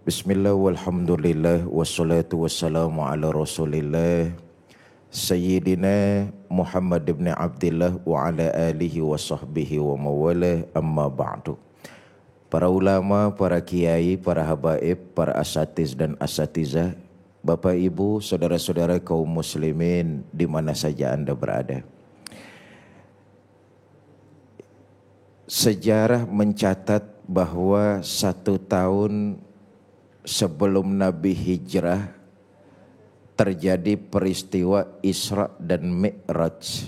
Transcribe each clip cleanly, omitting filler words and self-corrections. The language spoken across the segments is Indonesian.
Bismillah walhamdulillah wassalatu wassalamu ala rasulillah Sayyidina Muhammad ibn Abdillah wa ala alihi wa sahbihi wa mawalah amma ba'du. Para ulama, para kiai, para habaib, para asatiz dan asatizah, Bapak Ibu, saudara-saudara kaum muslimin di mana saja Anda berada. Sejarah mencatat bahwa 1 tahun sebelum Nabi hijrah terjadi peristiwa Isra dan Mi'raj.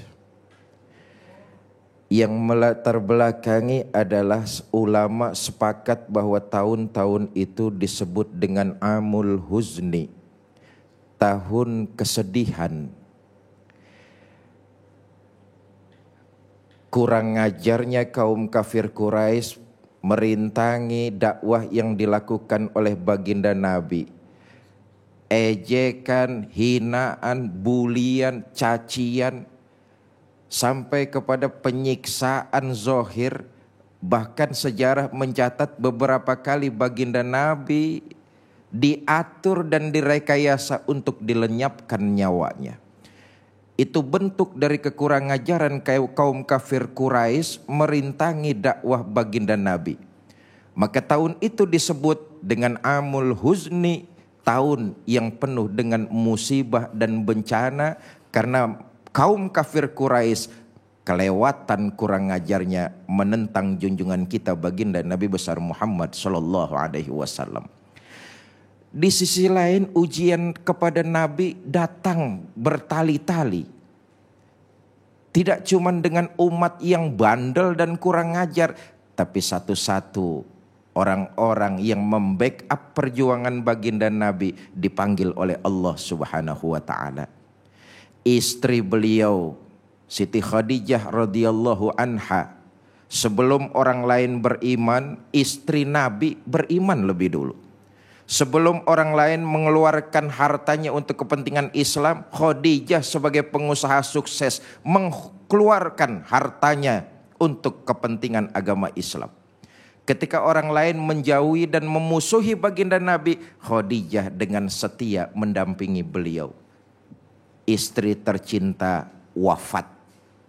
Yang melatar belakangi adalah ulama sepakat bahwa tahun-tahun itu disebut dengan Amul Huzni, tahun kesedihan. Kurang ngajarnya kaum kafir Quraisy merintangi dakwah yang dilakukan oleh baginda Nabi. Ejekan, hinaan, bulian, cacian, sampai kepada penyiksaan zahir. Bahkan sejarah mencatat beberapa kali baginda Nabi diatur dan direkayasa untuk dilenyapkan nyawanya. Itu bentuk dari kekurang ajaran kaum kafir Quraisy merintangi dakwah baginda Nabi. Maka tahun itu disebut dengan Amul Huzni, tahun yang penuh dengan musibah dan bencana karena kaum kafir Quraisy kelewatan kurang ajarnya menentang junjungan kita baginda Nabi besar Muhammad sallallahu alaihi wasallam. Di sisi lain ujian kepada Nabi datang bertali-tali. Tidak cuma dengan umat yang bandel dan kurang ajar, tapi satu-satu orang-orang yang membackup perjuangan baginda Nabi dipanggil oleh Allah Subhanahu wa taala. Istri beliau Siti Khadijah radhiyallahu anha, sebelum orang lain beriman, istri Nabi beriman lebih dulu. Sebelum orang lain mengeluarkan hartanya untuk kepentingan Islam, Khadijah sebagai pengusaha sukses mengeluarkan hartanya untuk kepentingan agama Islam. Ketika orang lain menjauhi dan memusuhi baginda Nabi, Khadijah dengan setia mendampingi beliau. Istri tercinta wafat.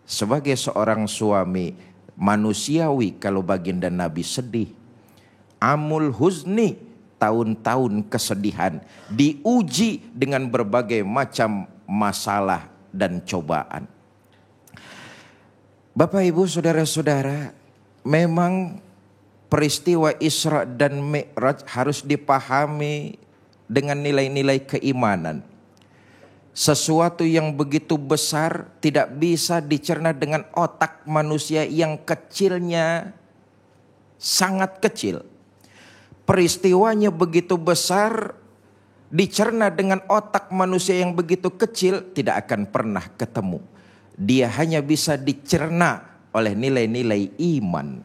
Sebagai seorang suami manusiawi kalau baginda Nabi sedih. Amul Huzni, tahun-tahun kesedihan, diuji dengan berbagai macam masalah dan cobaan. Bapak Ibu saudara-saudara, memang peristiwa Isra dan Mi'raj harus dipahami dengan nilai-nilai keimanan. Sesuatu yang begitu besar tidak bisa dicerna dengan otak manusia yang kecilnya sangat kecil. Peristiwanya begitu besar, dicerna dengan otak manusia yang begitu kecil, tidak akan pernah ketemu. Dia hanya bisa dicerna oleh nilai-nilai iman.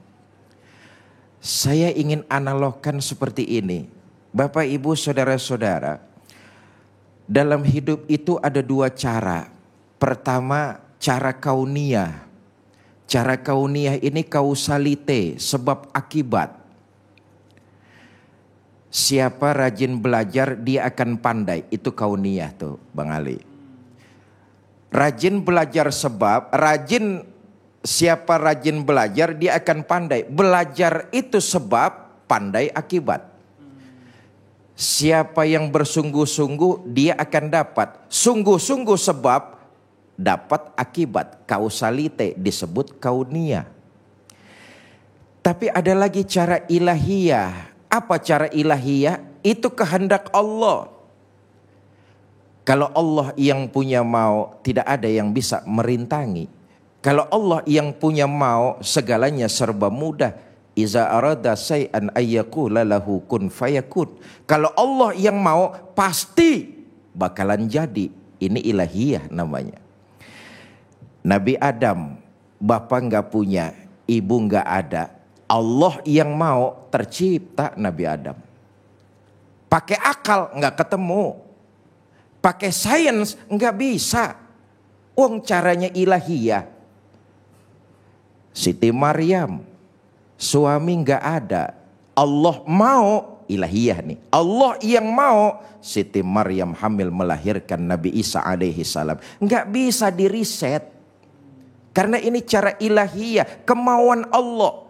Saya ingin analogkan seperti ini. Bapak, Ibu, saudara-saudara, dalam hidup itu ada 2 cara. Pertama, cara kauniyah. Cara kauniyah ini kausalite, sebab akibat. Siapa rajin belajar dia akan pandai. Itu kauniyah tuh Bang Ali. Rajin belajar sebab, siapa rajin belajar dia akan pandai. Belajar itu sebab, pandai akibat. Siapa yang bersungguh-sungguh dia akan dapat. Sungguh-sungguh sebab, dapat akibat. Kausalite disebut kauniyah. Tapi ada lagi cara ilahiyah. Apa cara ilahiyah? Itu kehendak Allah. Kalau Allah yang punya mau, tidak ada yang bisa merintangi. Kalau Allah yang punya mau, segalanya serba mudah. Iza arada say'an ayyaqula lahu kun fayakun. Kalau Allah yang mau, pasti bakalan jadi. Ini ilahiyah namanya. Nabi Adam, bapak nggak punya, ibu nggak ada. Allah yang mau tercipta Nabi Adam. Pakai akal nggak ketemu. Pakai sains nggak bisa. Wong caranya ilahiyah. Siti Maryam, suami nggak ada. Allah mau ilahiyah nih. Allah yang mau Siti Maryam hamil melahirkan Nabi Isa alaihi salam. Nggak bisa diriset. Karena ini cara ilahiyah, kemauan Allah.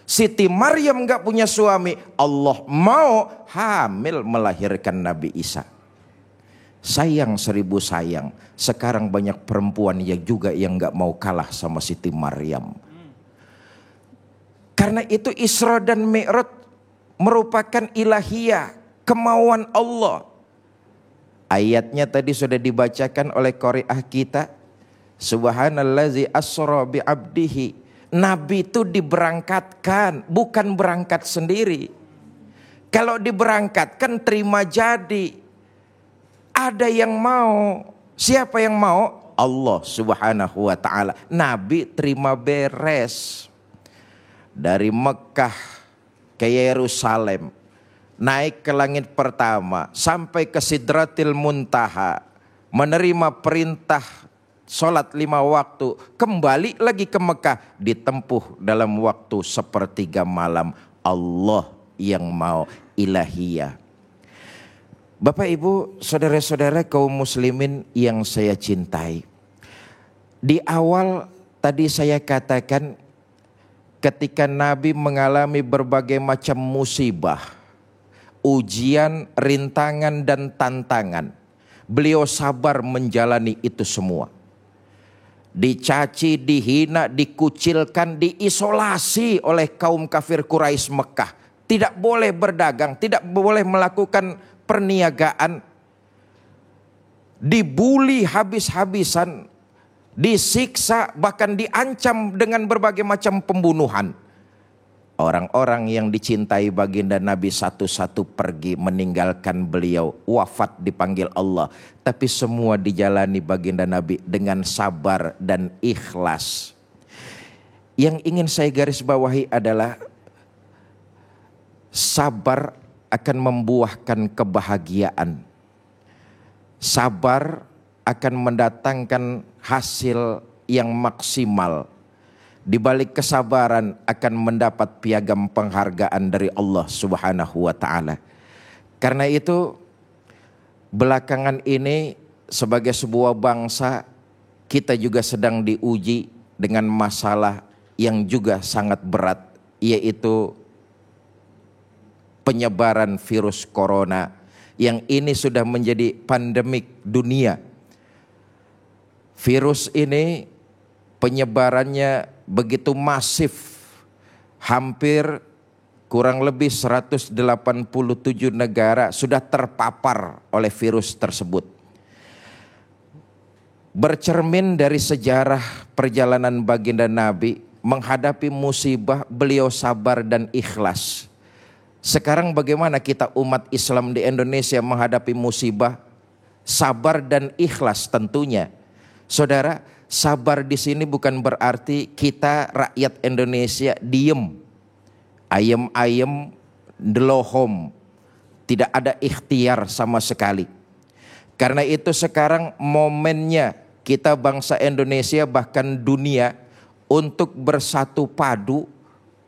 Siti Maryam nggak punya suami, Allah mau hamil melahirkan Nabi Isa. Sayang 1000 sayang, sekarang banyak perempuan yang nggak mau kalah sama Siti Maryam. Karena itu Isra dan Mi'raj merupakan ilahiyah, kemauan Allah. Ayatnya tadi sudah dibacakan oleh qari'ah kita. Subhanallazi asra bi abdihi. Nabi itu diberangkatkan, bukan berangkat sendiri. Kalau diberangkatkan terima jadi. Ada yang mau. Siapa yang mau? Allah subhanahu wa ta'ala. Nabi terima beres. Dari Mekah ke Yerusalem. Naik ke langit pertama. Sampai ke Sidratil Muntaha. Menerima perintah sholat 5 waktu. Kembali lagi ke Mekah. Ditempuh dalam waktu 1/3 malam. Allah yang mau, ilahiyah. Bapak Ibu, saudara-saudara kaum muslimin yang saya cintai. Di awal tadi saya katakan ketika Nabi mengalami berbagai macam musibah, ujian, rintangan dan tantangan, beliau sabar menjalani itu semua. Dicaci, dihina, dikucilkan, diisolasi oleh kaum kafir Quraisy Mekah. Tidak boleh berdagang, tidak boleh melakukan perniagaan, dibuli habis-habisan, disiksa, bahkan diancam dengan berbagai macam pembunuhan. Orang-orang yang dicintai baginda Nabi satu-satu pergi meninggalkan beliau, wafat dipanggil Allah. Tapi semua dijalani baginda Nabi dengan sabar dan ikhlas. Yang ingin saya garis bawahi adalah sabar akan membuahkan kebahagiaan. Sabar akan mendatangkan hasil yang maksimal. Di balik kesabaran akan mendapat piagam penghargaan dari Allah Subhanahu wa ta'ala. Karena itu belakangan ini sebagai sebuah bangsa kita juga sedang diuji dengan masalah yang juga sangat berat, yaitu penyebaran virus corona yang ini sudah menjadi pandemik dunia. Virus ini penyebarannya begitu masif, hampir kurang lebih 187 negara sudah terpapar oleh virus tersebut. Bercermin dari sejarah perjalanan baginda Nabi menghadapi musibah, beliau sabar dan ikhlas. Sekarang bagaimana kita umat Islam di Indonesia menghadapi musibah? Sabar dan ikhlas tentunya. Saudara, sabar di sini bukan berarti kita rakyat Indonesia diem, ayem-ayem, delohom, tidak ada ikhtiar sama sekali. Karena itu sekarang momennya kita bangsa Indonesia bahkan dunia untuk bersatu padu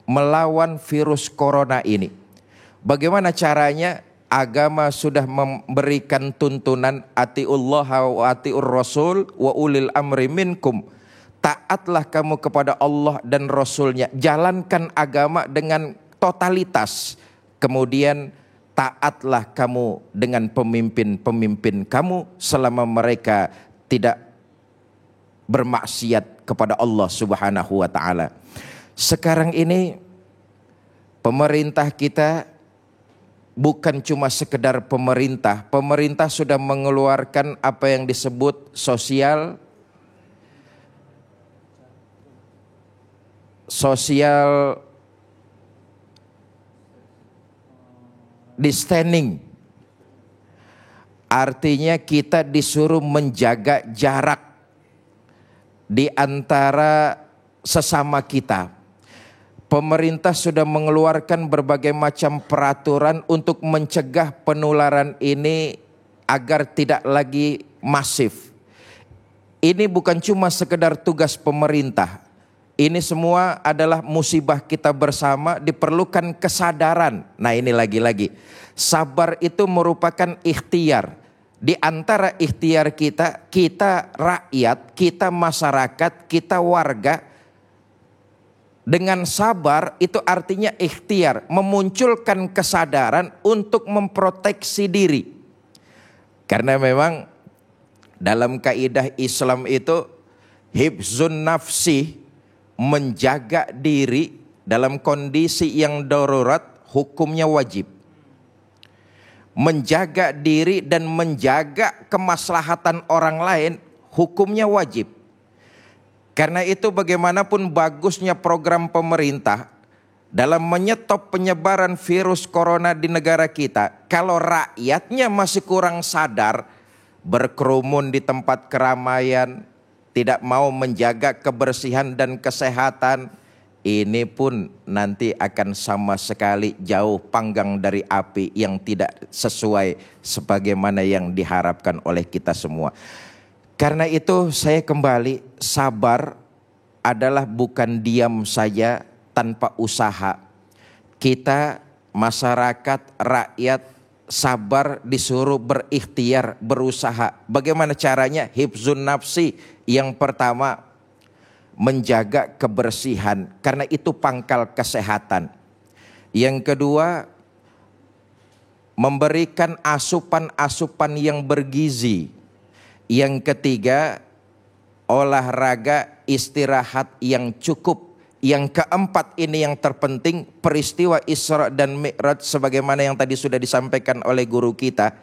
melawan virus corona ini. Bagaimana caranya? Agama sudah memberikan tuntunan atiullah wa atiur rasul wa ulil amri minkum. Taatlah kamu kepada Allah dan Rasulnya. Jalankan agama dengan totalitas. Kemudian taatlah kamu dengan pemimpin-pemimpin kamu selama mereka tidak bermaksiat kepada Allah Subhanahu wa ta'ala. Sekarang ini pemerintah kita bukan cuma sekedar pemerintah. Pemerintah sudah mengeluarkan apa yang disebut social distancing. Artinya kita disuruh menjaga jarak di antara sesama kita. Pemerintah sudah mengeluarkan berbagai macam peraturan untuk mencegah penularan ini agar tidak lagi masif. Ini bukan cuma sekedar tugas pemerintah. Ini semua adalah musibah kita bersama, diperlukan kesadaran. Nah ini lagi-lagi, sabar itu merupakan ikhtiar. Di antara ikhtiar kita, kita rakyat, kita masyarakat, kita warga, dengan sabar itu artinya ikhtiar, memunculkan kesadaran untuk memproteksi diri. Karena memang dalam kaidah Islam itu hifzun nafsi, menjaga diri dalam kondisi yang darurat hukumnya wajib. Menjaga diri dan menjaga kemaslahatan orang lain hukumnya wajib. Karena itu bagaimanapun bagusnya program pemerintah dalam menyetop penyebaran virus corona di negara kita, kalau rakyatnya masih kurang sadar, berkerumun di tempat keramaian, tidak mau menjaga kebersihan dan kesehatan, ini pun nanti akan sama sekali jauh panggang dari api yang tidak sesuai sebagaimana yang diharapkan oleh kita semua. Karena itu saya kembali, sabar adalah bukan diam saja tanpa usaha. Kita masyarakat, rakyat sabar disuruh berikhtiar, berusaha. Bagaimana caranya? Hifzun nafsi. Yang pertama, menjaga kebersihan, karena itu pangkal kesehatan. Yang kedua, memberikan asupan-asupan yang bergizi. Yang ketiga, olahraga, istirahat yang cukup. Yang keempat ini yang terpenting, peristiwa Isra dan Mi'raj sebagaimana yang tadi sudah disampaikan oleh guru kita.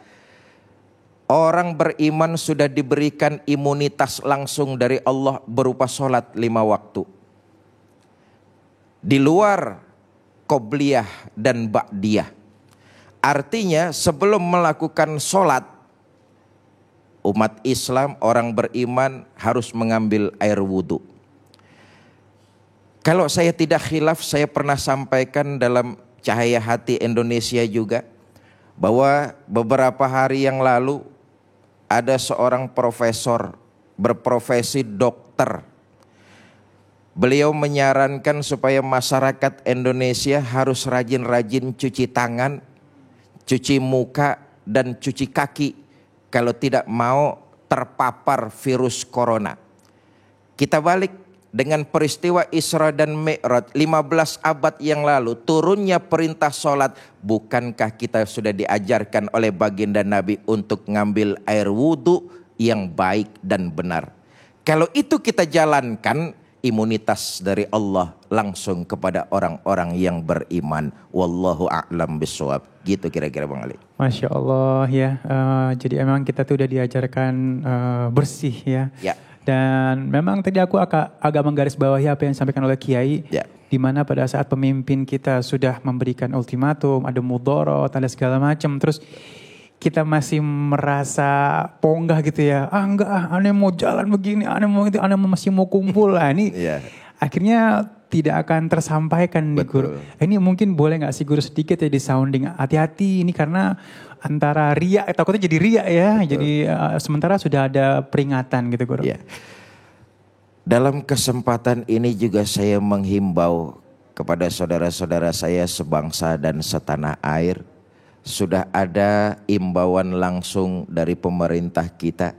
Orang beriman sudah diberikan imunitas langsung dari Allah berupa sholat 5 waktu. Di luar qobliyah dan ba'diyah. Artinya sebelum melakukan sholat, umat Islam, orang beriman harus mengambil air wudhu. Kalau saya tidak khilaf, saya pernah sampaikan dalam Cahaya Hati Indonesia juga, bahwa beberapa hari yang lalu ada seorang profesor berprofesi dokter. Beliau menyarankan supaya masyarakat Indonesia harus rajin-rajin cuci tangan, cuci muka, dan cuci kaki kalau tidak mau terpapar virus corona. Kita balik dengan peristiwa Isra dan Mi'raj 15 abad yang lalu, turunnya perintah sholat. Bukankah kita sudah diajarkan oleh baginda Nabi untuk ngambil air wudhu yang baik dan benar? Kalau itu kita jalankan, imunitas dari Allah langsung kepada orang-orang yang beriman. Wallahu a'lam bishawab. Gitu kira-kira Bang Ali. Masya Allah ya. Jadi emang kita tuh udah diajarkan bersih ya. Ya. Dan memang tadi aku agak menggarisbawahi apa yang disampaikan oleh Kiai. Ya. Di mana pada saat pemimpin kita sudah memberikan ultimatum, ada mudorot, ada segala macam. Terus kita masih merasa ponggah gitu ya. Enggak, aneh mau jalan begini, aneh mau itu, aneh masih mau kumpul. Ini akhirnya tidak akan tersampaikan nih Guru. Ini mungkin boleh gak sih Guru sedikit ya di sounding, hati-hati ini karena antara riak, takutnya jadi riak ya. Betul. Jadi sementara sudah ada peringatan gitu Guru. Ya. Dalam kesempatan ini juga saya menghimbau kepada saudara-saudara saya sebangsa dan setanah air. Sudah ada imbauan langsung dari pemerintah kita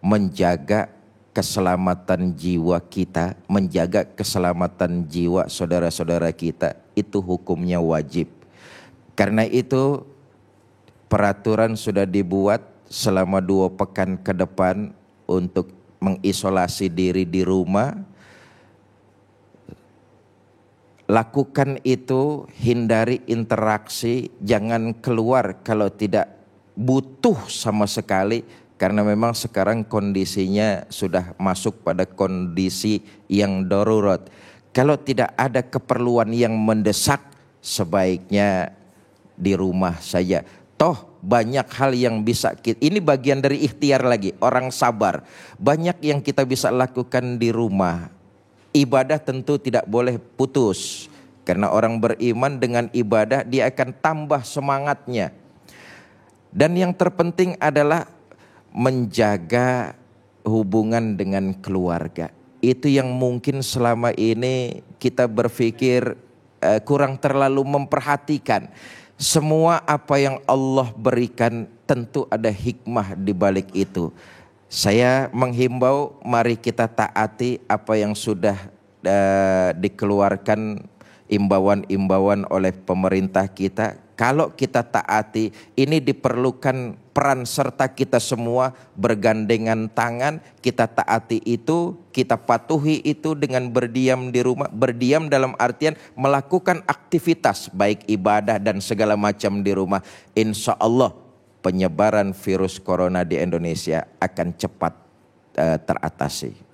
menjaga keselamatan jiwa kita, menjaga keselamatan jiwa saudara-saudara kita, itu hukumnya wajib. Karena itu peraturan sudah dibuat selama 2 pekan ke depan untuk mengisolasi diri di rumah. Lakukan itu, hindari interaksi, jangan keluar kalau tidak butuh sama sekali. Karena memang sekarang kondisinya sudah masuk pada kondisi yang darurat. Kalau tidak ada keperluan yang mendesak, sebaiknya di rumah saja. Toh banyak hal yang bisa kita, ini bagian dari ikhtiar lagi, orang sabar. Banyak yang kita bisa lakukan di rumah. Ibadah tentu tidak boleh putus. Karena orang beriman dengan ibadah dia akan tambah semangatnya. Dan yang terpenting adalah menjaga hubungan dengan keluarga. itu yang mungkin selama ini kita berpikir kurang terlalu memperhatikan. Semua apa yang Allah berikan tentu ada hikmah di balik itu. Saya menghimbau, mari kita taati apa yang sudah dikeluarkan imbauan-imbauan oleh pemerintah kita. Kalau kita taati, ini diperlukan peran serta kita semua bergandengan tangan. Kita taati itu, kita patuhi itu dengan berdiam di rumah. Berdiam dalam artian melakukan aktivitas baik ibadah dan segala macam di rumah. Insya Allah penyebaran virus corona di Indonesia akan cepat teratasi.